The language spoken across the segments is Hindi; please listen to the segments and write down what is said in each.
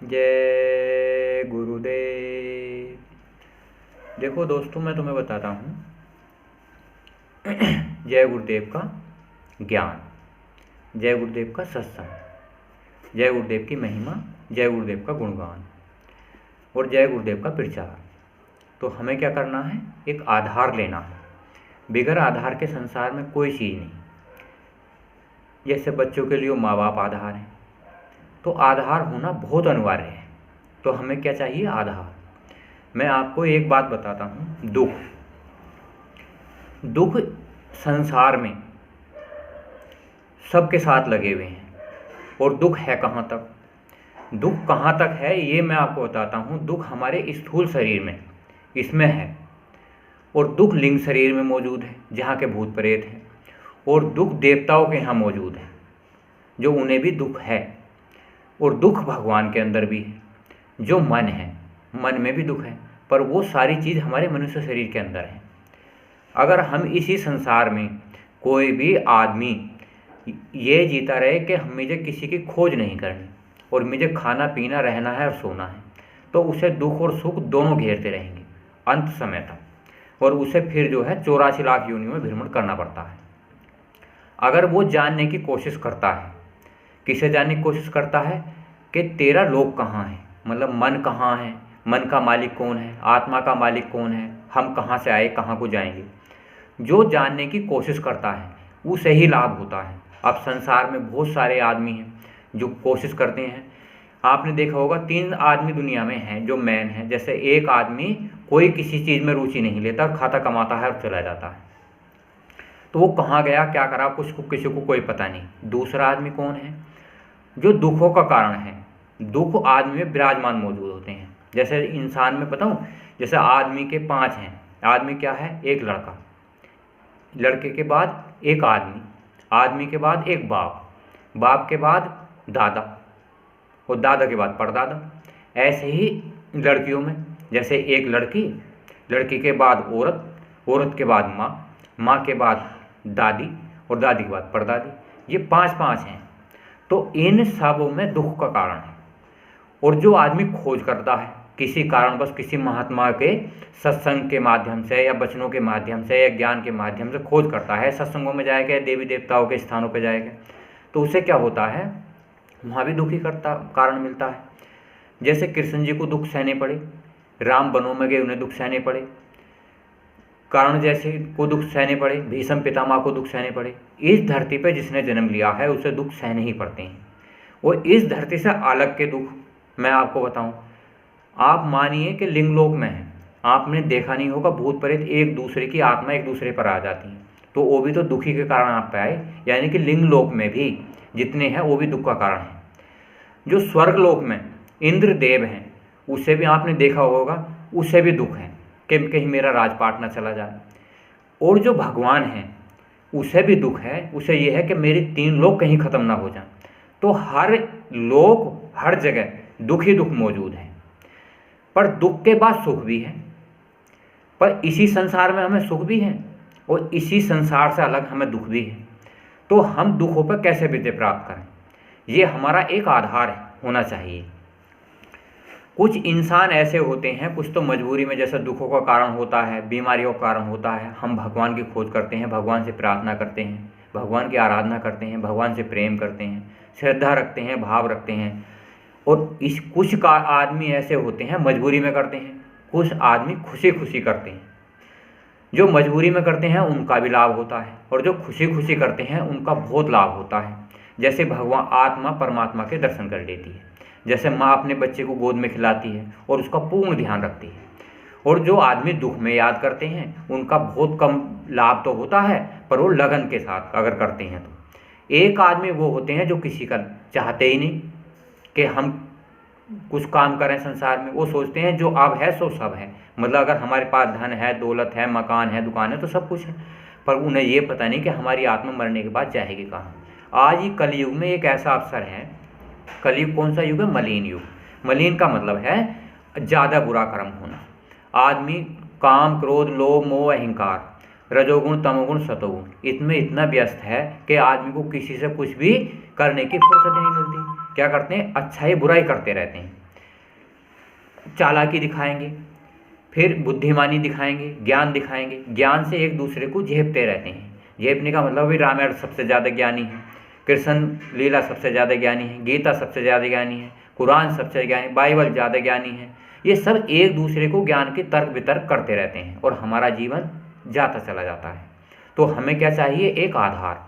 जय गुरुदेव। देखो दोस्तों, मैं तुम्हें बताता हूँ जय गुरुदेव का ज्ञान, जय गुरुदेव का सत्संग, जय गुरुदेव की महिमा, जय गुरुदेव का गुणगान और जय गुरुदेव का प्रचार। तो हमें क्या करना है? एक आधार लेना है। बिगर आधार के संसार में कोई चीज़ नहीं। जैसे बच्चों के लिए माँ बाप आधार हैं, तो आधार होना बहुत अनिवार्य है। तो हमें क्या चाहिए? आधार। मैं आपको एक बात बताता हूँ, दुख संसार में सबके साथ लगे हुए हैं। और दुख है कहाँ तक? दुख कहाँ तक है ये मैं आपको बताता हूँ। दुख हमारे स्थूल शरीर में, इसमें है। और दुख लिंग शरीर में मौजूद है, जहाँ के भूत प्रेत हैं। और दुख देवताओं के यहाँ मौजूद है, जो उन्हें भी दुख है। और दुख भगवान के अंदर भी है, जो मन है, मन में भी दुख है। पर वो सारी चीज़ हमारे मनुष्य शरीर के अंदर है। अगर हम इसी संसार में कोई भी आदमी ये जीता रहे कि मुझे किसी की खोज नहीं करनी और मुझे खाना पीना, रहना है और सोना है, तो उसे दुख और सुख दोनों घेरते रहेंगे अंत समय तक। और उसे फिर जो है 84 लाख योनियों में भ्रमण करना पड़ता है। अगर वो जानने की कोशिश करता है, किसे जानने की कोशिश करता है कि तेरा लोक कहाँ है, मतलब मन कहाँ है, मन का मालिक कौन है, आत्मा का मालिक कौन है, हम कहाँ से आए, कहाँ को जाएंगे, जो जानने की कोशिश करता है उसे ही लाभ होता है। अब संसार में बहुत सारे आदमी हैं जो कोशिश करते हैं। आपने देखा होगा 3 आदमी दुनिया में हैं जो मैन हैं। जैसे एक आदमी कोई किसी चीज़ में रुचि नहीं लेता, खाता कमाता है और चला जाता है, तो वो कहाँ गया, क्या करा, कुछ को किसी को कोई पता नहीं। दूसरा आदमी कौन है? जो दुखों का कारण है। दुख आदमी में विराजमान मौजूद होते हैं। जैसे इंसान में बताऊं, जैसे आदमी के 5 हैं। आदमी क्या है? एक लड़का, लड़के के बाद एक आदमी, आदमी के बाद एक बाप, बाप के बाद दादा और दादा के बाद परदादा। ऐसे ही लड़कियों में, जैसे एक लड़की, लड़की के बाद औरत, औरत के बाद माँ, माँ के बाद दादी और दादी के बाद परदादी। ये 5 हैं। तो इन सबों में दुख का कारण है। और जो आदमी खोज करता है किसी कारण, बस किसी महात्मा के सत्संग के माध्यम से या वचनों के माध्यम से या ज्ञान के माध्यम से खोज करता है, सत्संगों में जाएगा, देवी देवताओं के स्थानों पर जाएगा, तो उसे क्या होता है? वहाँ भी दुखी करता कारण मिलता है। जैसे कृष्ण जी को दुख सहने पड़े, राम वनों में गए, उन्हें दुख सहने पड़े। कर्ण जैसे को दुख सहने पड़े, भीष्म पितामह को दुख सहने पड़े। इस धरती पर जिसने जन्म लिया है उसे दुख सहने ही पड़ते हैं। और इस धरती से अलग के दुख मैं आपको बताऊं, आप मानिए कि लिंगलोक में है, आपने देखा नहीं होगा, भूत प्रेत एक दूसरे की आत्मा एक दूसरे पर आ जाती है, तो वो भी तो दुखी के कारण आप पे आए। यानी कि लिंगलोक में भी जितने हैं वो भी दुख का कारण है। जो स्वर्गलोक में इंद्र देव हैं, उसे भी आपने देखा होगा, उसे भी दुख है कि कहीं मेरा राजपाट ना चला जाए। और जो भगवान हैं उसे भी दुख है, उसे यह है कि मेरे 3 लोक कहीं ख़त्म ना हो जाएं। तो हर लोक, हर जगह दुख ही दुख मौजूद है। पर दुख के बाद सुख भी है। पर इसी संसार में हमें सुख भी है और इसी संसार से अलग हमें दुख भी है। तो हम दुखों पर कैसे विजय प्राप्त करें, ये हमारा एक आधार होना चाहिए। कुछ इंसान ऐसे होते हैं, कुछ तो मजबूरी में, जैसे दुखों का कारण होता है, बीमारियों का कारण होता है, हम भगवान की खोज करते हैं, भगवान से प्रार्थना करते हैं, भगवान की आराधना करते हैं, भगवान से प्रेम करते हैं, श्रद्धा रखते हैं, भाव रखते हैं। और इस कुछ का आदमी ऐसे होते हैं मजबूरी में करते हैं, कुछ आदमी खुशी खुशी करते हैं। जो मजबूरी में करते हैं उनका भी लाभ होता है, और जो खुशी खुशी करते हैं उनका बहुत लाभ होता है। जैसे भगवान आत्मा परमात्मा के दर्शन कर लेती है, जैसे माँ अपने बच्चे को गोद में खिलाती है और उसका पूर्ण ध्यान रखती है। और जो आदमी दुख में याद करते हैं उनका बहुत कम लाभ तो होता है, पर वो लगन के साथ अगर करते हैं तो। एक आदमी वो होते हैं जो किसी का चाहते ही नहीं कि हम कुछ काम करें संसार में, वो सोचते हैं जो अब है सो सब है। मतलब अगर हमारे पास धन है, दौलत है, मकान है, दुकान है, तो सब कुछ है, पर उन्हें ये पता नहीं कि हमारी आत्मा मरने के बाद जाएगी कहाँ। आज ही कलयुग में एक ऐसा अवसर है। कलयुग कौन सा युग है? मलिन युग। मलिन का मतलब है ज़्यादा बुरा कर्म होना। आदमी काम, क्रोध, लोभ, मोह, अहंकार, रजोगुण, तमोगुण, सतोगुण, इसमें इतना व्यस्त है कि आदमी को किसी से कुछ भी करने की फुर्सत नहीं मिलती। क्या करते हैं? अच्छा ही बुराई करते रहते हैं। चालाकी दिखाएंगे, फिर बुद्धिमानी दिखाएंगे, ज्ञान दिखाएंगे। ज्ञान से एक दूसरे को झेपते रहते हैं। झेपने का मतलब भी रामायण सबसे ज़्यादा ज्ञानी है, कृष्ण लीला सबसे ज़्यादा ज्ञानी है, गीता सबसे ज़्यादा ज्ञानी है, कुरान सबसे ज्ञानी, बाइबल ज़्यादा ज्ञानी है। ये सब एक दूसरे को ज्ञान के तर्क वितर्क करते रहते हैं और हमारा जीवन जाता चला जाता है। तो हमें क्या चाहिए? एक आधार।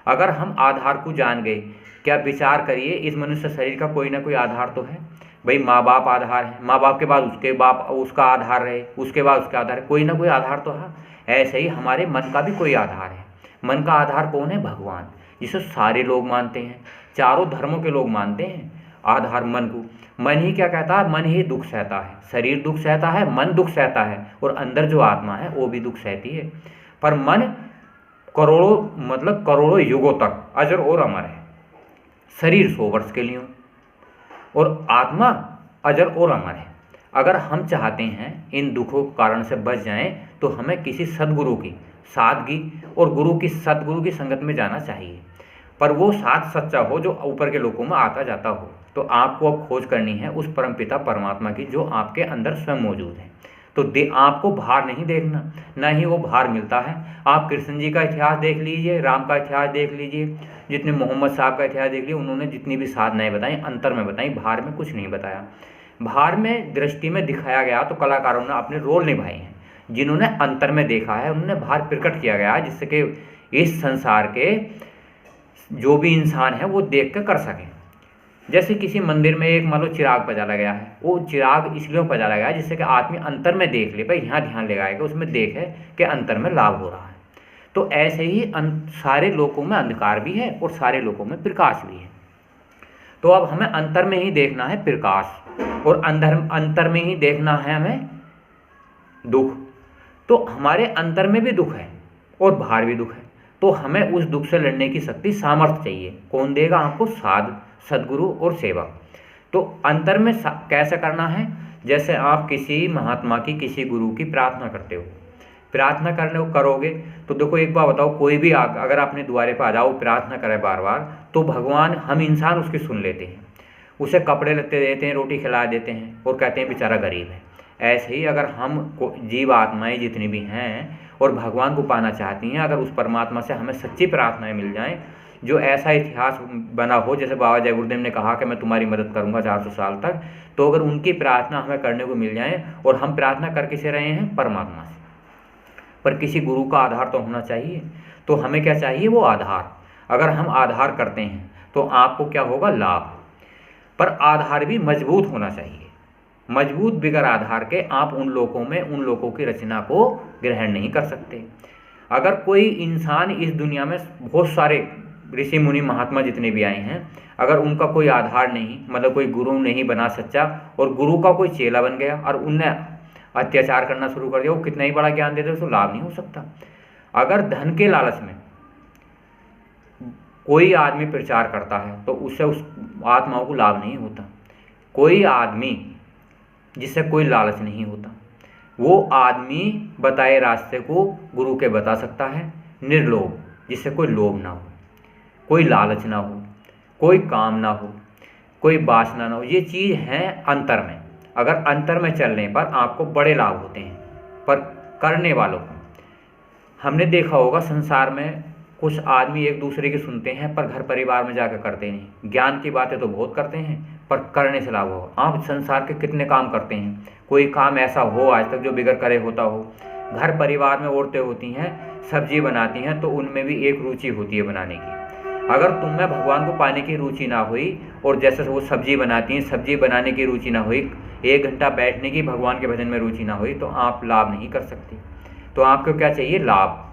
अगर हम आधार को जान गए, क्या विचार करिए, इस मनुष्य शरीर का कोई ना कोई आधार तो है। भाई माँ बाप आधार है, माँ बाप के बाद उसके बाप उसका आधार रहे, उसके बाद उसका आधार है, कोई ना कोई आधार तो है। ऐसे ही हमारे मन का भी कोई आधार है। मन का आधार कौन है? भगवान, जिसे सारे लोग मानते हैं, चारों धर्मों के लोग मानते हैं आधार मन को। मन ही क्या कहता है? मन ही दुख सहता है। शरीर दुख सहता है, मन दुख सहता है, और अंदर जो आत्मा है वो भी दुख सहती है। पर मन करोड़ों युगों तक अजर और अमर है। शरीर 100 वर्ष के लिए हो और आत्मा अजर और अमर है। अगर हम चाहते हैं इन दुखों के कारण से बच जाएं, तो हमें किसी सद्गुरु की सादगी और सद्गुरु की संगत में जाना चाहिए। पर वो साथ सच्चा हो, जो ऊपर के लोगों में आता जाता हो। तो आपको अब खोज करनी है उस परमपिता परमात्मा की, जो आपके अंदर स्वयं मौजूद है। तो आपको बाहर नहीं देखना, ना ही वो बाहर मिलता है। आप कृष्ण जी का इतिहास देख लीजिए, राम का इतिहास देख लीजिए, जितने मोहम्मद साहब का इतिहास देख लीजिए, उन्होंने जितनी भी साधनाएं बताई अंतर में बताई, बाहर में कुछ नहीं बताया। बाहर में दृष्टि में दिखाया गया तो कलाकारों ने अपने रोल निभाए हैं। जिन्होंने अंतर में देखा है उन्होंने बाहर प्रकट किया गया है, जिससे कि इस संसार के जो भी इंसान है वो देख कर सकें। जैसे किसी मंदिर में एक मान लो चिराग पजाला गया है, वो चिराग इसलिए पजाला गया है जिससे कि आदमी अंतर में देख ले, भाई यहाँ ध्यान लगाएगा, उसमें देखे कि अंतर में लाभ हो रहा है। तो ऐसे ही सारे लोगों में अंधकार भी है और सारे लोगों में प्रकाश भी है। तो अब हमें अंतर में ही देखना है प्रकाश, और अंतर में ही देखना है हमें दुख। तो हमारे अंतर में भी दुख है और बाहर भी दुख है। तो हमें उस दुख से लड़ने की शक्ति, सामर्थ्य चाहिए। कौन देगा आपको? सद्गुरु और सेवा। तो अंतर में कैसे करना है? जैसे आप किसी महात्मा की, किसी गुरु की प्रार्थना करते हो, प्रार्थना करने को करोगे तो देखो एक बात बताओ, कोई भी अगर अपने द्वारे पर आ जाओ, प्रार्थना करे बार बार, तो भगवान, हम इंसान उसकी सुन लेते हैं, उसे कपड़े लत्ते देते हैं, रोटी खिला देते हैं और कहते हैं बेचारा गरीब है। ऐसे ही अगर हम जीव आत्माएँ जितनी भी हैं और भगवान को पाना चाहती हैं, अगर उस परमात्मा से हमें सच्ची प्रार्थनाएं मिल जाएं, जो ऐसा इतिहास बना हो, जैसे बाबा जय गुरुदेव ने कहा कि मैं तुम्हारी मदद करूंगा 400 साल तक, तो अगर उनकी प्रार्थना हमें करने को मिल जाए, और हम प्रार्थना कर किसे रहे हैं? परमात्मा से। पर किसी गुरु का आधार तो होना चाहिए। तो हमें क्या चाहिए? वो आधार। अगर हम आधार करते हैं तो आपको क्या होगा? लाभ। पर आधार भी मजबूत होना चाहिए। मजबूत बिगर आधार के आप उन लोगों की रचना को ग्रहण नहीं कर सकते। अगर कोई इंसान इस दुनिया में, बहुत सारे ऋषि मुनि महात्मा जितने भी आए हैं, अगर उनका कोई आधार नहीं, मतलब कोई गुरु नहीं बना सच्चा, और गुरु का कोई चेला बन गया और उनने अत्याचार करना शुरू कर दिया, वो कितना ही बड़ा ज्ञान देते उसको लाभ नहीं हो सकता। अगर धन के लालच में कोई आदमी प्रचार करता है तो उससे उस आत्माओं को लाभ नहीं होता। कोई आदमी जिससे कोई लालच नहीं होता, वो आदमी बताए रास्ते को गुरु के बता सकता है। निर्लोभ, जिससे कोई लोभ ना हो, कोई लालच ना हो, कोई काम ना हो, कोई वासना ना हो। ये चीज़ है अंतर में। अगर अंतर में चलने पर आपको बड़े लाभ होते हैं, पर करने वालों को, हमने देखा होगा संसार में कुछ आदमी एक दूसरे की सुनते हैं पर घर परिवार में जाकर करते नहीं। ज्ञान की बातें तो बहुत करते हैं पर करने से लाभ हो। आप संसार के कितने काम करते हैं, कोई काम ऐसा हो आज तक जो बिगड़ करे होता हो? घर परिवार में औरतें होती हैं, सब्जी बनाती हैं, तो उनमें भी एक रुचि होती है बनाने की। अगर तुम में भगवान को पाने की रुचि ना हुई, और जैसे वो सब्जी बनाती हैं, सब्जी बनाने की रुचि ना हुई, 1 घंटा बैठने की भगवान के भजन में रुचि ना हुई, तो आप लाभ नहीं कर सकते। तो आपको क्या चाहिए? लाभ।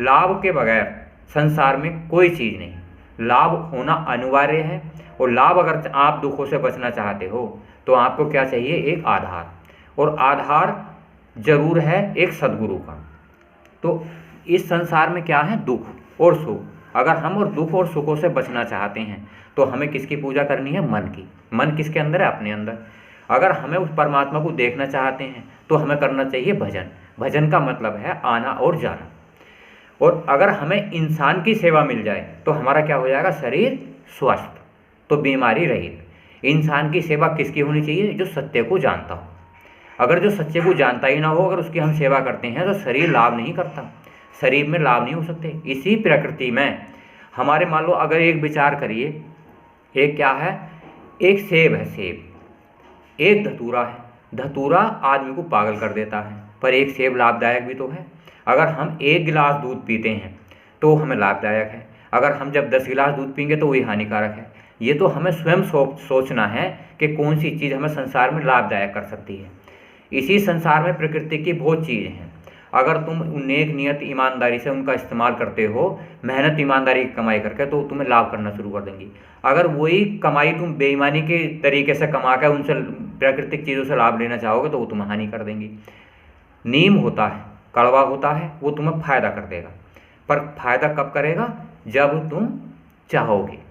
लाभ के बगैर संसार में कोई चीज़ नहीं। लाभ होना अनिवार्य है। और लाभ, अगर आप दुखों से बचना चाहते हो तो आपको क्या चाहिए? एक आधार। और आधार जरूर है एक सद्गुरु का। तो इस संसार में क्या है? दुख और सुख। अगर हम और दुख और सुखों से बचना चाहते हैं तो हमें किसकी पूजा करनी है? मन की। मन किसके अंदर है? अपने अंदर। अगर हमें उस परमात्मा को देखना चाहते हैं तो हमें करना चाहिए भजन। भजन का मतलब है आना और जाना। और अगर हमें इंसान की सेवा मिल जाए तो हमारा क्या हो जाएगा? शरीर स्वस्थ, तो बीमारी रहित। इंसान की सेवा किसकी होनी चाहिए? जो सत्य को जानता हो। अगर जो सच्चे को जानता ही ना हो, अगर उसकी हम सेवा करते हैं तो शरीर लाभ नहीं करता, शरीर में लाभ नहीं हो सकते। इसी प्रकृति में हमारे, मान लो अगर एक विचार करिए, एक क्या है, एक सेब है, सेब, एक धतूरा है। धतूरा आदमी को पागल कर देता है, पर एक सेब लाभदायक भी तो है। अगर हम 1 गिलास दूध पीते हैं तो हमें लाभदायक है, अगर हम जब 10 गिलास दूध पीएंगे तो वही हानिकारक है। ये तो हमें स्वयं सोचना है कि कौन सी चीज़ हमें संसार में लाभदायक कर सकती है। इसी संसार में प्रकृति की बहुत चीज़ हैं, अगर तुम नेक नियत ईमानदारी से उनका इस्तेमाल करते हो, मेहनत ईमानदारी की कमाई करके, तो तुम्हें लाभ करना शुरू कर देंगी। अगर वही कमाई तुम बेईमानी के तरीके से कमा कर उनसे प्राकृतिक चीज़ों से लाभ लेना चाहोगे तो वो तुम्हें हानि कर देंगी। नीम होता है, कड़वा होता है, वो तुम्हें फ़ायदा कर देगा, पर फ़ायदा कब करेगा, जब तुम चाहोगे।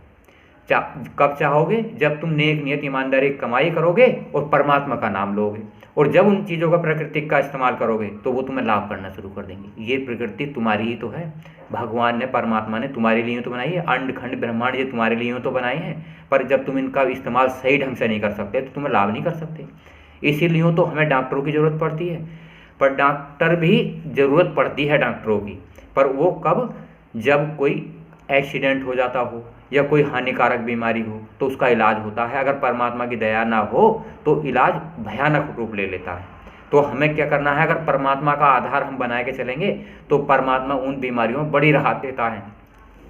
कब चाहोगे, जब तुम नेक नियत ईमानदारी की कमाई करोगे और परमात्मा का नाम लोगे, और जब उन चीज़ों का प्राकृतिक का इस्तेमाल करोगे तो वो तुम्हें लाभ करना शुरू कर देंगे। ये प्रकृति तुम्हारी ही तो है, भगवान ने, परमात्मा ने तुम्हारे लिए तो बनाई है, अंड खंड ब्रह्मांड ये तुम्हारे लिए तो बनाए हैं, पर जब तुम इनका इस्तेमाल सही ढंग से नहीं कर सकते तो तुम्हें लाभ नहीं कर सकते। इसीलिए तो हमें डॉक्टरों की ज़रूरत पड़ती है, पर डॉक्टर भी ज़रूरत पड़ती है डॉक्टरों की, पर वो कब, जब कोई एक्सीडेंट हो जाता हो या कोई हानिकारक बीमारी हो तो उसका इलाज होता है। अगर परमात्मा की दया ना हो तो इलाज भयानक रूप ले लेता है। तो हमें क्या करना है, अगर परमात्मा का आधार हम बना के चलेंगे तो परमात्मा उन बीमारियों में बड़ी राहत देता है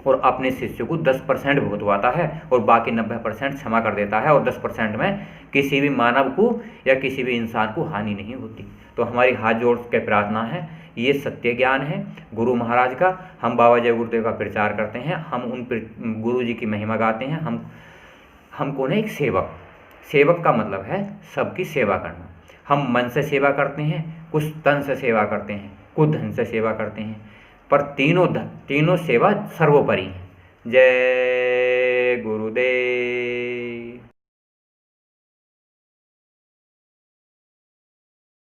और अपने शिष्य को 10% भुगतवाता है और बाकी 90% क्षमा कर देता है, और 10% में किसी भी मानव को या किसी भी इंसान को हानि नहीं होती। तो हमारी हाथ जोड़ के प्रार्थना है, ये सत्य ज्ञान है गुरु महाराज का, हम बाबा जय गुरुदेव का प्रचार करते हैं, हम उन गुरु जी की महिमा गाते हैं। हम कौन है, एक सेवक। सेवक का मतलब है सबकी सेवा करना। हम मन से सेवा करते हैं, कुछ तन से सेवा करते हैं, कुछ धन से सेवा करते हैं, पर तीनों सेवा सर्वोपरि है। जय गुरुदेव।